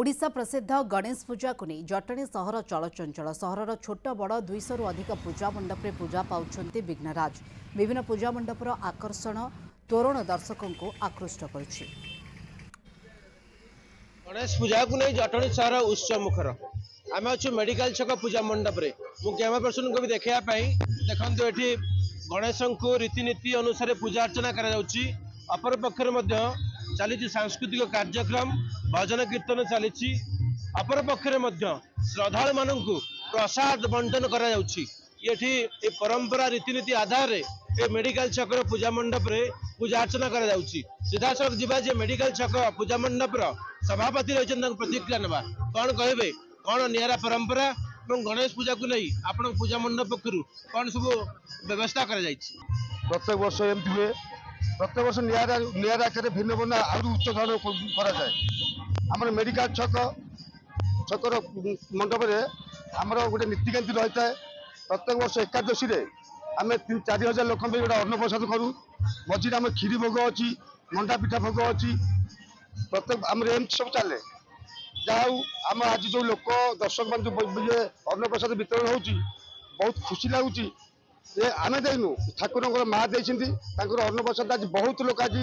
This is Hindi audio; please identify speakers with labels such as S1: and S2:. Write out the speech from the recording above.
S1: ओडिशा प्रसिद्ध गणेश पूजा को नहीं जटणी सहर चलचंचल सहरर छोट बड़ 200 रु अधिक पूजा मंडप में पूजा पाउछंती विघ्नराज। विभिन्न पूजा मंडपर आकर्षण तोरण दर्शकों को आकृष्ट करुछि।
S2: गणेश पूजा को नहीं जटणी सहर उत्सव मुखर आम अच्छु मेडिकल छक पूजा मंडप रे मु कैमरा पर्सन को भी देखापी देखो ये गणेश को रीतिनीति अनुसार पूजा अर्चना करा अपर पक्षर चली सांस्कृतिक कार्यक्रम भजन कीर्तन चली अपर पक्षर श्रद्धालु मान प्रसाद बंटन करा ये परंपरा रीतिनीति आधार ये मेडिकल छकर पूजा मंडप रे पूजा अर्चना करा सीधा सड़क जीवा जे मेडिकल छक पूजा मंडप सभापति रही प्रतिक्रिया ना कौन कहे कौन निरा परंपरा और गणेश पूजा को नहीं आपण पूजा मंडप पक्षर कौन सब व्यवस्था करा
S3: प्रत्येक वर्ष एमती हुए प्रत्येक वर्ष निरा आकार भिन्न भिन्न आहुरी उच्च धरण कर मेडिकल छकर मंडप आमर गोटे नीतिकांति रही है। प्रत्येक वर्ष एकादशी आम 3-4 लोक गोटे अन्न प्रसाद करूँ मझे आम क्षीरी भोग अच्छी मंडा पिठा भोग अच्छी प्रत्येक आम एमती सब चले जाऊ आम आज जो लोक दर्शक मान जो अन्न प्रसाद वितरण होची बहुत खुशी लगुच आम देनु ठाकुर माँ देती अन्न प्रसाद आज बहुत लोग आज